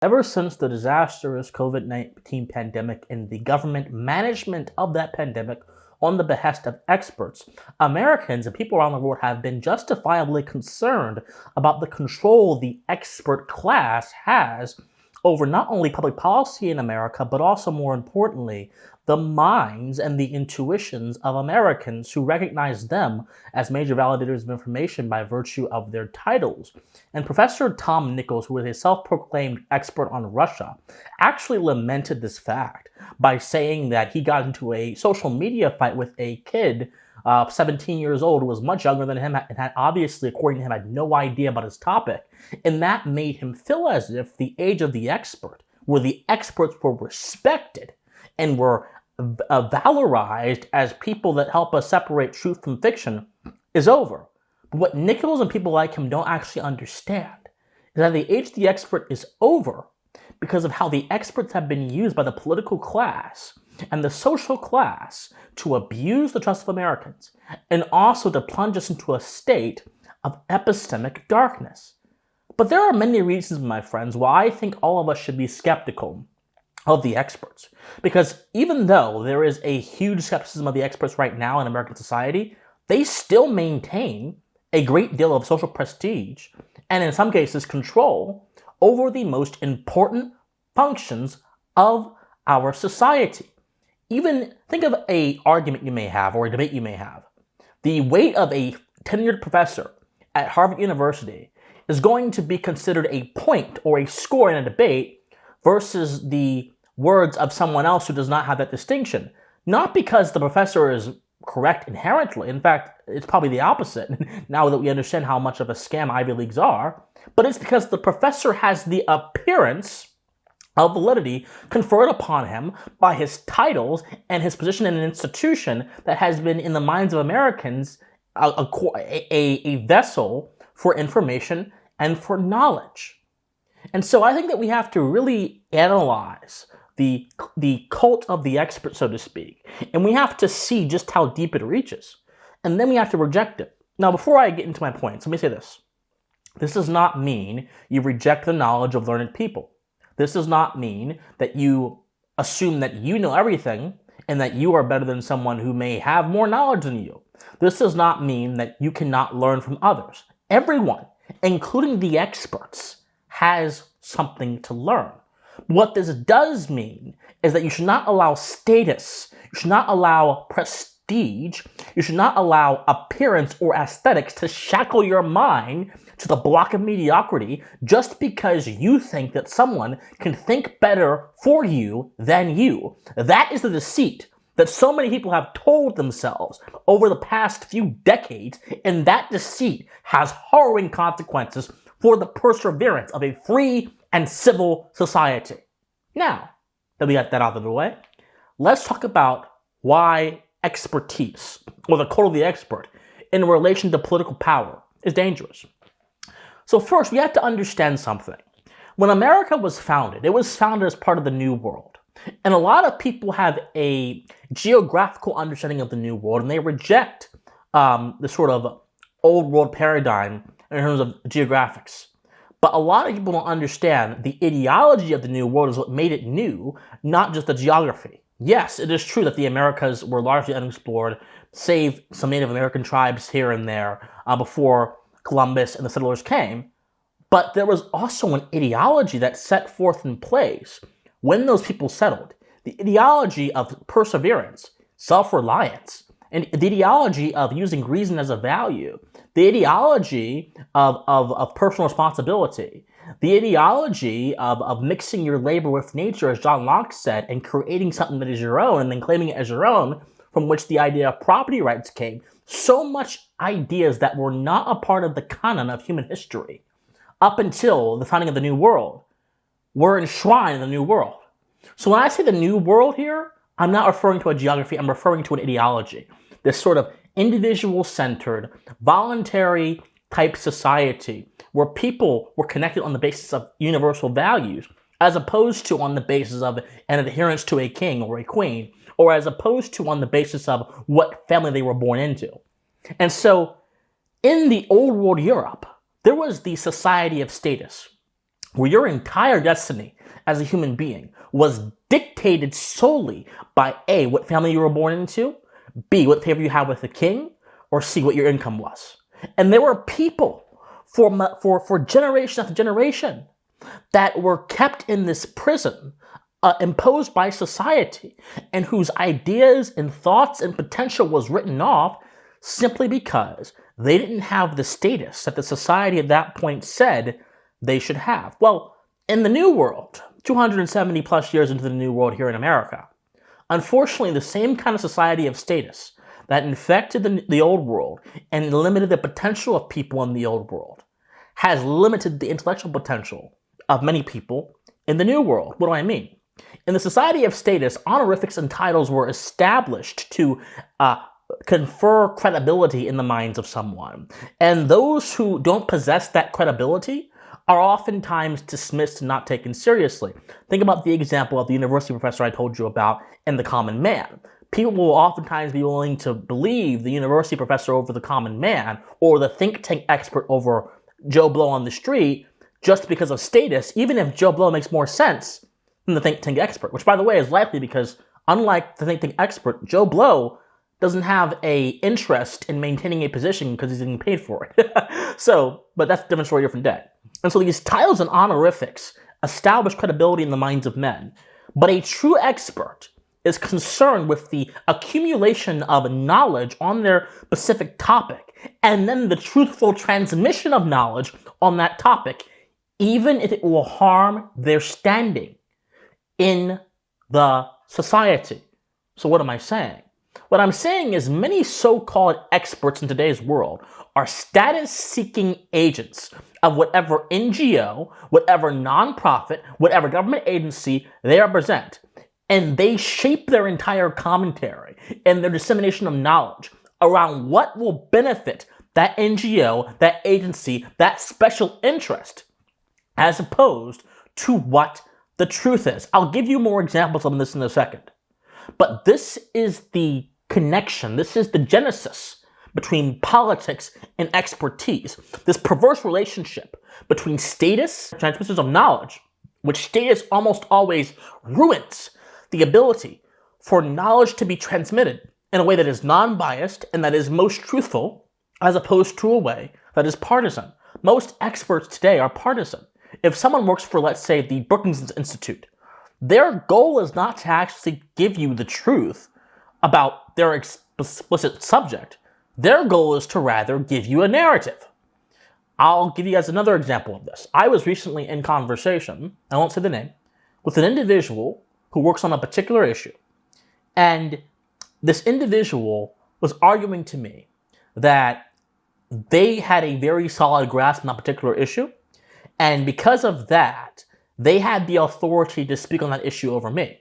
Ever since the disastrous COVID-19 pandemic and the government management of that pandemic on the behest of experts, Americans and people around the world have been justifiably concerned about the control the expert class has over not only public policy in America, but also, more importantly, the minds and the intuitions of Americans who recognize them as major validators of information by virtue of their titles. And Professor Tom Nichols, who is a self-proclaimed expert on Russia, actually lamented this fact by saying that he got into a social media fight with a kid, 17 years old, who was much younger than him and had obviously, according to him, had no idea about his topic. And that made him feel as if the age of the expert, where the experts were respected and were valorized as people that help us separate truth from fiction, is over. But what Nichols and people like him don't actually understand is that the age of the expert is over because of how the experts have been used by the political class and the social class to abuse the trust of Americans and also to plunge us into a state of epistemic darkness. But there are many reasons, my friends, why I think all of us should be skeptical of the experts. Because even though there is a huge skepticism of the experts right now in American society, they still maintain a great deal of social prestige and, in some cases, control over the most important functions of our society. Even think of an argument you may have or a debate you may have. The weight of a tenured professor at Harvard University is going to be considered a point or a score in a debate versus the words of someone else who does not have that distinction. Not because the professor is correct inherently. In fact, it's probably the opposite now that we understand how much of a scam Ivy Leagues are. But it's because the professor has the appearance of validity conferred upon him by his titles and his position in an institution that has been, in the minds of Americans, a vessel for information and for knowledge. And so I think that we have to really analyze the cult of the expert, so to speak, and we have to see just how deep it reaches, and then we have to reject it. Now, before I get into my points, let me say this. This does not mean you reject the knowledge of learned people. This does not mean that you assume that you know everything and that you are better than someone who may have more knowledge than you. This does not mean that you cannot learn from others. Everyone, including the experts, has something to learn. What this does mean is that you should not allow status, you should not allow prestige, you should not allow appearance or aesthetics to shackle your mind to the block of mediocrity just because you think that someone can think better for you than you. That is the deceit that so many people have told themselves over the past few decades, and that deceit has harrowing consequences for the perseverance of a free and civil society. Now that we got that out of the way, let's talk about why expertise, or the cult of the expert, in relation to political power is dangerous. So first, we have to understand something. When America was founded, it was founded as part of the New World. And a lot of people have a geographical understanding of the New World, and they reject the sort of old world paradigm in terms of geographics. But a lot of people don't understand the ideology of the New World is what made it new, not just the geography. Yes, it is true that the Americas were largely unexplored, save some Native American tribes here and there before Columbus and the settlers came. But there was also an ideology that set forth in place when those people settled. The ideology of perseverance, self-reliance, and the ideology of using reason as a value, the ideology of personal responsibility, the ideology of mixing your labor with nature, as John Locke said, and creating something that is your own and then claiming it as your own, from which the idea of property rights came. So much ideas that were not a part of the canon of human history up until the founding of the New World were enshrined in the New World. So when I say the New World here, I'm not referring to a geography, I'm referring to an ideology. This sort of individual-centered, voluntary type society where people were connected on the basis of universal values, as opposed to on the basis of an adherence to a king or a queen, or as opposed to on the basis of what family they were born into. And so, in the old world Europe, there was the society of status. where your entire destiny as a human being was dictated solely by A, what family you were born into, B, what favor you had with the king, or C, what your income was. And there were people for generation after generation that were kept in this prison imposed by society and whose ideas and thoughts and potential was written off simply because they didn't have the status that the society at that point said they should have. Well, in the New World, 270 plus years into the New World here in America, unfortunately, the same kind of society of status that infected the Old World and limited the potential of people in the Old World has limited the intellectual potential of many people in the New World. What do I mean? In the society of status, honorifics and titles were established to confer credibility in the minds of someone. And those who don't possess that credibility are oftentimes dismissed and not taken seriously. Think about the example of the university professor I told you about in The Common Man. People will oftentimes be willing to believe the university professor over the common man or the think tank expert over Joe Blow on the street just because of status, even if Joe Blow makes more sense than the think tank expert, which, by the way, is likely because, unlike the think tank expert, Joe Blow doesn't have a interest in maintaining a position because he's getting paid for it. But that's a different story, different day. And so these titles and honorifics establish credibility in the minds of men. But a true expert is concerned with the accumulation of knowledge on their specific topic and then the truthful transmission of knowledge on that topic, even if it will harm their standing in the society. So what am I saying? What I'm saying is many so-called experts in today's world are status-seeking agents of whatever NGO, whatever nonprofit, whatever government agency they represent. And they shape their entire commentary and their dissemination of knowledge around what will benefit that NGO, that agency, that special interest, as opposed to what the truth is. I'll give you more examples of this in a second. But this is the connection, this is the genesis between politics and expertise. This perverse relationship between status, transmissions of knowledge, which status almost always ruins the ability for knowledge to be transmitted in a way that is non-biased and that is most truthful, as opposed to a way that is partisan. Most experts today are partisan. If someone works for, let's say, the Brookings Institute, their goal is not to actually give you the truth about their explicit subject. Their goal is to rather give you a narrative. I'll give you guys another example of this. I was recently in conversation, I won't say the name, with an individual who works on a particular issue. And this individual was arguing to me that they had a very solid grasp on that particular issue. And because of that, they had the authority to speak on that issue over me.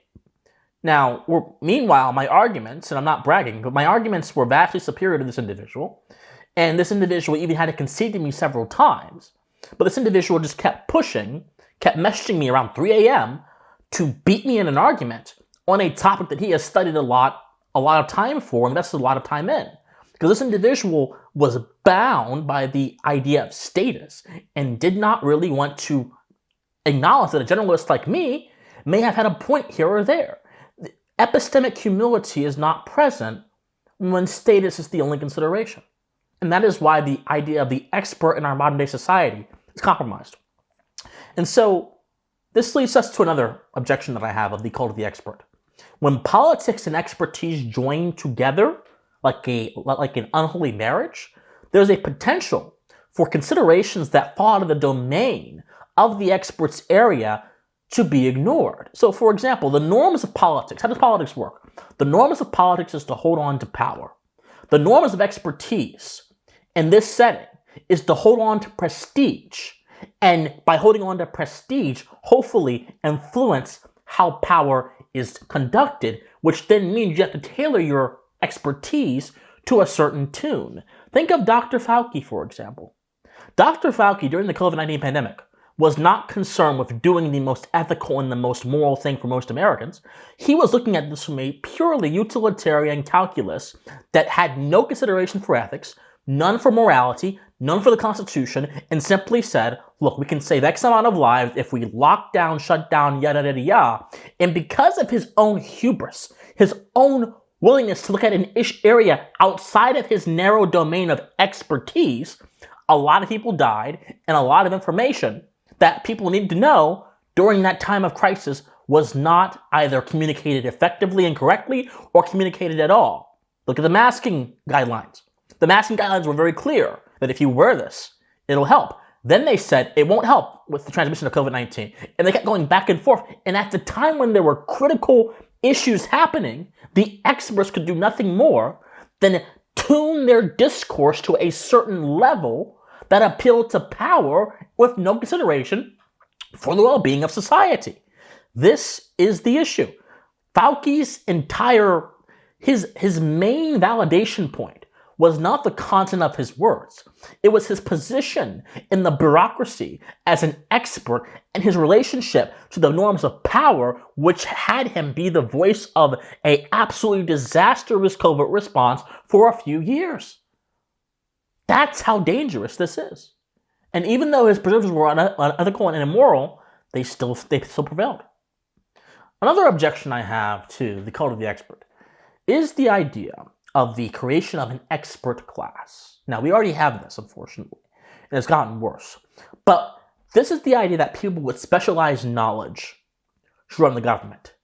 Now, meanwhile, my arguments, and I'm not bragging, but my arguments were vastly superior to this individual. And this individual even had to concede to me several times. But this individual just kept pushing, kept messaging me around 3 a.m. to beat me in an argument on a topic that he has studied a lot of time for, and invested a lot of time in. Because this individual was bound by the idea of status and did not really want to acknowledge that a generalist like me may have had a point here or there. Epistemic humility is not present when status is the only consideration. And that is why the idea of the expert in our modern day society is compromised. And so this leads us to another objection that I have of the cult of the expert. When politics and expertise join together like an unholy marriage, there's a potential for considerations that fall out of the domain of the expert's area to be ignored. So, for example, the norms of politics. How does politics work? The norms of politics is to hold on to power. The norms of expertise in this setting is to hold on to prestige. And by holding on to prestige, hopefully influence how power is conducted, which then means you have to tailor your expertise to a certain tune. Think of Dr. Fauci, for example. Dr. Fauci, during the COVID-19 pandemic, was not concerned with doing the most ethical and the most moral thing for most Americans. He was looking at this from a purely utilitarian calculus that had no consideration for ethics, none for morality, none for the Constitution, and simply said, look, we can save X amount of lives if we lock down, shut down, yada, yada, yada. And because of his own hubris, his own willingness to look at an area outside of his narrow domain of expertise, a lot of people died, and a lot of information that people needed to know during that time of crisis was not either communicated effectively and correctly or communicated at all. Look at the masking guidelines. The masking guidelines were very clear that if you wear this, it'll help. Then they said it won't help with the transmission of COVID-19. And they kept going back and forth. And at the time when there were critical issues happening, the experts could do nothing more than tune their discourse to a certain level that appealed to power with no consideration for the well-being of society. This is the issue. Fauci's his main validation point was not the content of his words. It was his position in the bureaucracy as an expert and his relationship to the norms of power, which had him be the voice of an absolutely disastrous COVID response for a few years. That's how dangerous this is. And even though his presumptions were unethical and immoral, they still prevailed. Another objection I have to the cult of the expert is the idea of the creation of an expert class. Now, we already have this, unfortunately, and it's gotten worse. But this is the idea that people with specialized knowledge should run the government.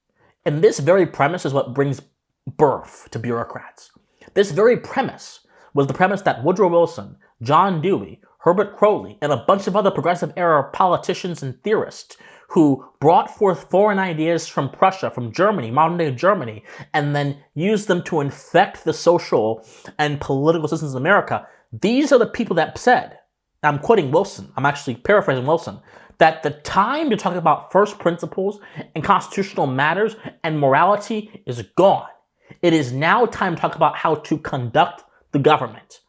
And this very premise is what brings birth to bureaucrats. This very premise was the premise that Woodrow Wilson, John Dewey, Herbert Crowley, and a bunch of other progressive-era politicians and theorists who brought forth foreign ideas from Prussia, from Germany, modern-day Germany, and then used them to infect the social and political systems of America. These are the people that said, I'm quoting Wilson, I'm actually paraphrasing Wilson, that the time to talk about first principles and constitutional matters and morality is gone. It is now time to talk about how to conduct the government.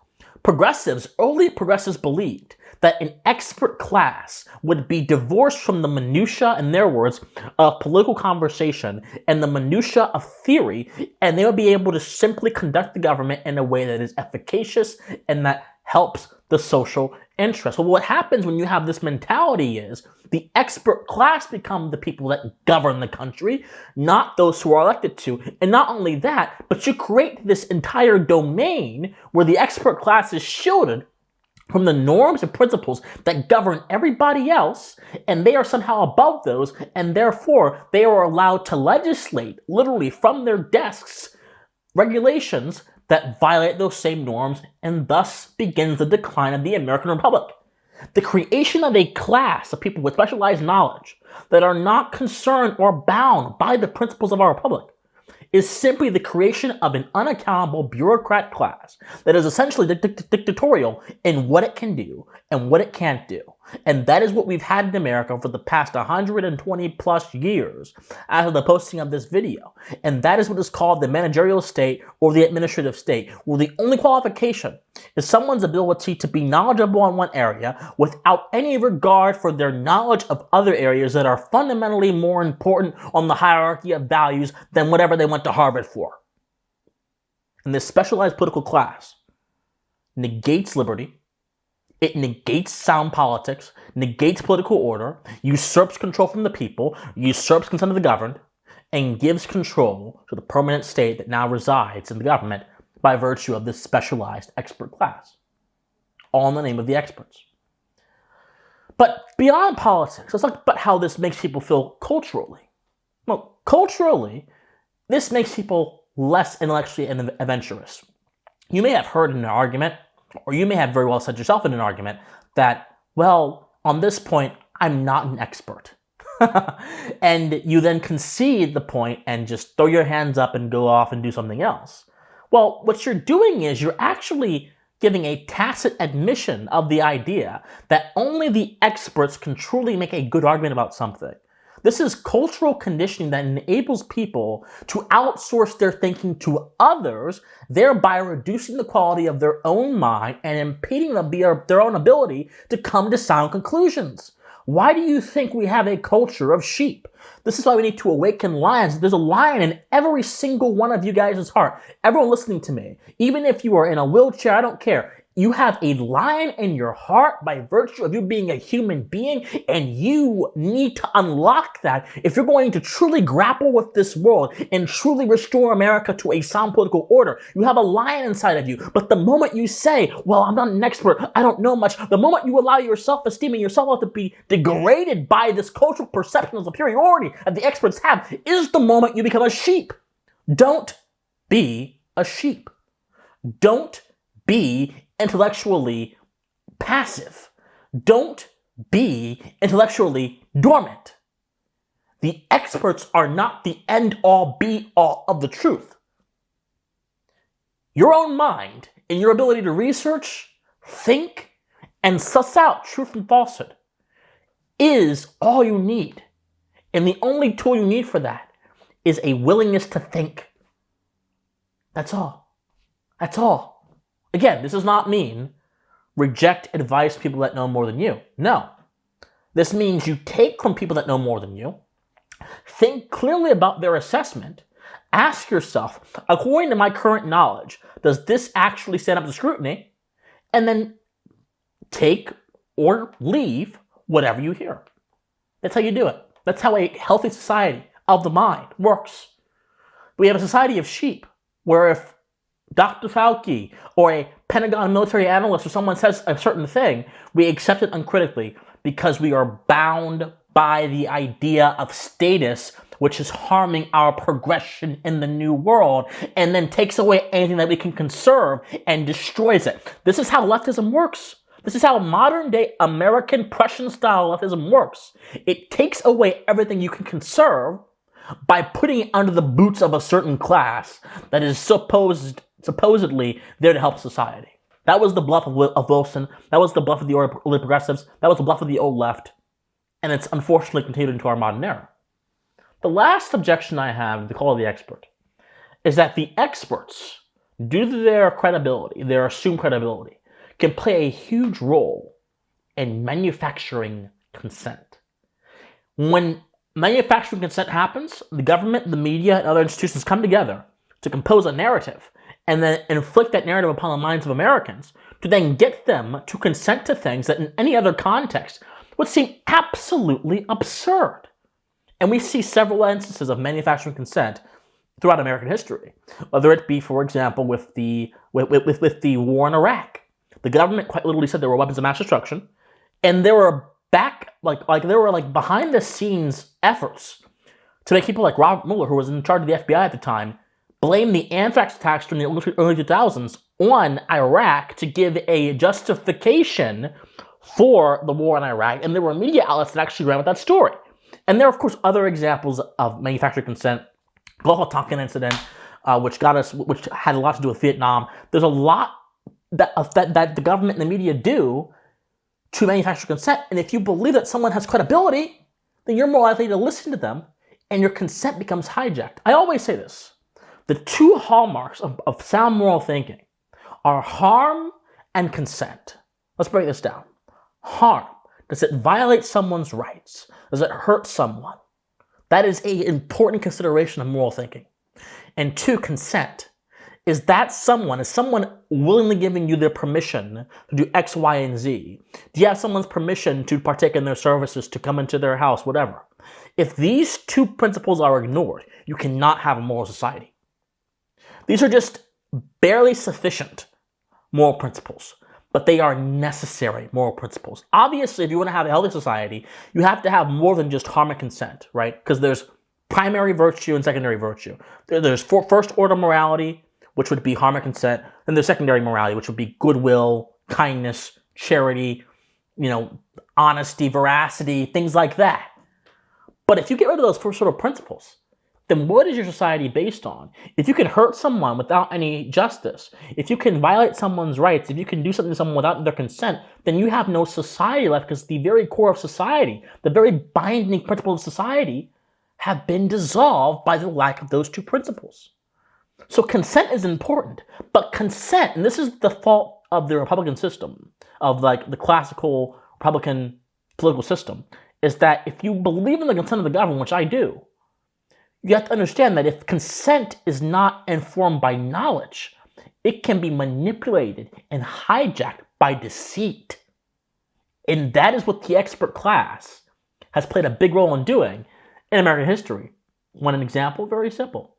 Early progressives believed that an expert class would be divorced from the minutiae, in their words, of political conversation and the minutiae of theory, and they would be able to simply conduct the government in a way that is efficacious and that helps the social interest. Well, what happens when you have this mentality is the expert class become the people that govern the country, not those who are elected to. And not only that, but you create this entire domain where the expert class is shielded from the norms and principles that govern everybody else, and they are somehow above those, and therefore they are allowed to legislate, literally from their desks, regulations that violate those same norms, and thus begins the decline of the American Republic. The creation of a class of people with specialized knowledge that are not concerned or bound by the principles of our republic is simply the creation of an unaccountable bureaucrat class that is essentially dictatorial in what it can do and what it can't do. And that is what we've had in America for the past 120 plus years after the posting of this video. And that is what is called the managerial state or the administrative state, where the only qualification is someone's ability to be knowledgeable in one area without any regard for their knowledge of other areas that are fundamentally more important on the hierarchy of values than whatever they went to Harvard for. And this specialized political class negates liberty. It negates sound politics, negates political order, usurps control from the people, usurps consent of the governed, and gives control to the permanent state that now resides in the government by virtue of this specialized expert class. All in the name of the experts. But beyond politics, let's talk about how this makes people feel culturally. Well, culturally, this makes people less intellectually adventurous. You may have heard in an argument, or you may have very well said yourself in an argument that, well, on this point, I'm not an expert. And you then concede the point and just throw your hands up and go off and do something else. Well, what you're doing is you're actually giving a tacit admission of the idea that only the experts can truly make a good argument about something. This is cultural conditioning that enables people to outsource their thinking to others, thereby reducing the quality of their own mind and impeding their own ability to come to sound conclusions. Why do you think we have a culture of sheep? This is why we need to awaken lions. There's a lion in every single one of you guys' heart. Everyone listening to me, even if you are in a wheelchair, I don't care. you have a lion in your heart by virtue of you being a human being, and you need to unlock that if you're going to truly grapple with this world and truly restore America to a sound political order. You have a lion inside of you, but the moment you say, well, I'm not an expert, I don't know much, the moment you allow your self-esteem and your self-love to be degraded by this cultural perception of superiority that the experts have, is the moment you become a sheep. Don't be a sheep. Don't be intellectually passive. Don't be intellectually dormant. The experts are not the end-all, be-all of the truth. Your own mind and your ability to research, think, and suss out truth from falsehood is all you need. And the only tool you need for that is a willingness to think. That's all. That's all. Again, this does not mean reject advice from people that know more than you. No. This means you take from people that know more than you, think clearly about their assessment, ask yourself, according to my current knowledge, does this actually stand up to scrutiny? And then take or leave whatever you hear. That's how you do it. That's how a healthy society of the mind works. We have a society of sheep where if Dr. Fauci or a Pentagon military analyst or someone says a certain thing, we accept it uncritically because we are bound by the idea of status, which is harming our progression in the new world, and then takes away anything that we can conserve and destroys it. This is how leftism works. This is how modern-day American Prussian-style leftism works. It takes away everything you can conserve by putting it under the boots of a certain class that is supposedly there to help society. That was the bluff of Wilson. That was the bluff of the early progressives. That was the bluff of the old left. And it's unfortunately continued into our modern era. The last objection I have to the call of the expert is that the experts, due to their credibility, their assumed credibility, can play a huge role in manufacturing consent. When manufacturing consent happens, the government, the media, and other institutions come together to compose a narrative and then inflict that narrative upon the minds of Americans to then get them to consent to things that in any other context would seem absolutely absurd. And we see several instances of manufacturing consent throughout American history, whether it be, for example, with the war in Iraq. The government quite literally said there were weapons of mass destruction, and there were behind the scenes efforts to make people like Robert Mueller, who was in charge of the FBI at the time, blame the anthrax attacks during the early 2000s on Iraq to give a justification for the war in Iraq, and there were media outlets that actually ran with that story. And there are, of course, other examples of manufactured consent. Global Tonkin incident, which had a lot to do with Vietnam. There's a lot that the government and the media do to manufacture consent, and if you believe that someone has credibility, then you're more likely to listen to them, and your consent becomes hijacked. I always say this. The two hallmarks of sound moral thinking are harm and consent. Let's break this down. Harm. Does it violate someone's rights? Does it hurt someone? That is an important consideration of moral thinking. And two, consent. Is someone willingly giving you their permission to do X, Y, and Z? Do you have someone's permission to partake in their services, to come into their house, whatever? If these two principles are ignored, you cannot have a moral society. These are just barely sufficient moral principles, but they are necessary moral principles. Obviously, if you want to have a healthy society, you have to have more than just harm and consent, right? Because there's primary virtue and secondary virtue. There's first order morality, which would be harm and consent, and there's secondary morality, which would be goodwill, kindness, charity, honesty, veracity, things like that. But if you get rid of those first order principles, then what is your society based on? If you can hurt someone without any justice, if you can violate someone's rights, if you can do something to someone without their consent, then you have no society left, because the very core of society, the very binding principles of society, have been dissolved by the lack of those two principles. So consent is important, but consent, and this is the fault of the Republican system, of the classical Republican political system, is that if you believe in the consent of the government, which I do, you have to understand that if consent is not informed by knowledge, It can be manipulated and hijacked by deceit. And that is what the expert class has played a big role in doing in American history. One example, very simple.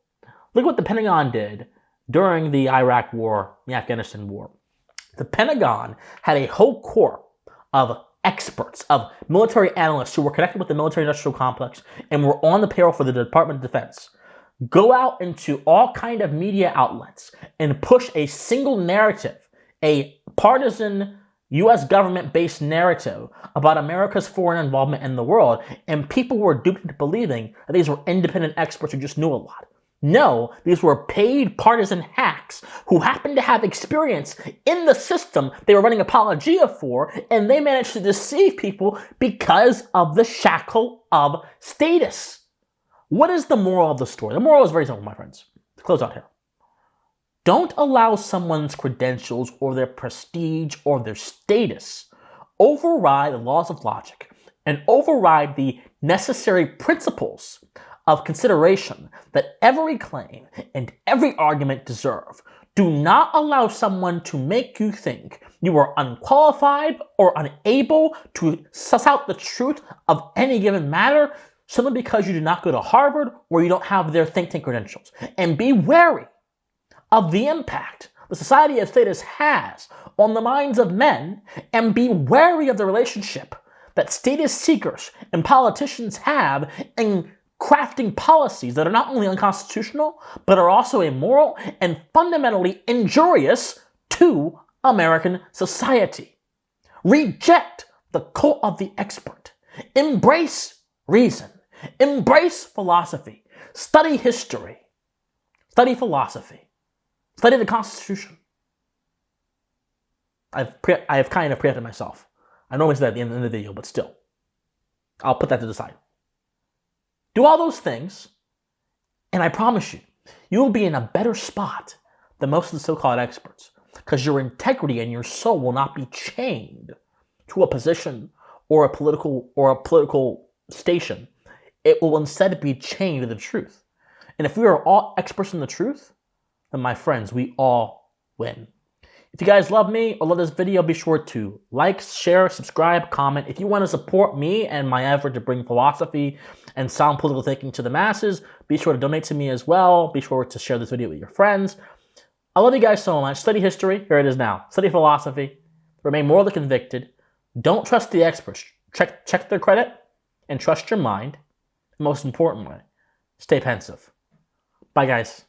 Look what the Pentagon did during the Iraq War, the Afghanistan War. The Pentagon had a whole corps of experts, of military analysts who were connected with the military-industrial complex and were on the payroll for the Department of Defense, go out into all kind of media outlets and push a single narrative, a partisan U.S. government-based narrative about America's foreign involvement in the world, and people were duped into believing that these were independent experts who just knew a lot. No, these were paid partisan hacks who happened to have experience in the system they were running apologia for, and they managed to deceive people because of the shackle of status. What is the moral of the story? The moral is very simple, my friends. To close out here. Don't allow someone's credentials or their prestige or their status override the laws of logic and override the necessary principles of consideration that every claim and every argument deserve. Do not allow someone to make you think you are unqualified or unable to suss out the truth of any given matter simply because you did not go to Harvard or you don't have their think tank credentials. And be wary of the impact the society of status has on the minds of men, and be wary of the relationship that status seekers and politicians have in crafting policies that are not only unconstitutional, but are also immoral and fundamentally injurious to American society. Reject the cult of the expert. Embrace reason. Embrace philosophy. Study history. Study philosophy. Study the Constitution. I have kind of preempted myself. I normally say that at the end of the video, but still. I'll put that to the side. Do all those things, and I promise you, you will be in a better spot than most of the so-called experts, because your integrity and your soul will not be chained to a position or a political station. It will instead be chained to the truth. And if we are all experts in the truth, then my friends, we all win. If you guys love me or love this video, be sure to like, share, subscribe, comment. If you want to support me and my effort to bring philosophy and sound political thinking to the masses, be sure to donate to me as well. Be sure to share this video with your friends. I love you guys so much. Study history. Here it is now. Study philosophy. Remain morally convicted. Don't trust the experts. Check their credit and trust your mind. Most importantly, stay pensive. Bye, guys.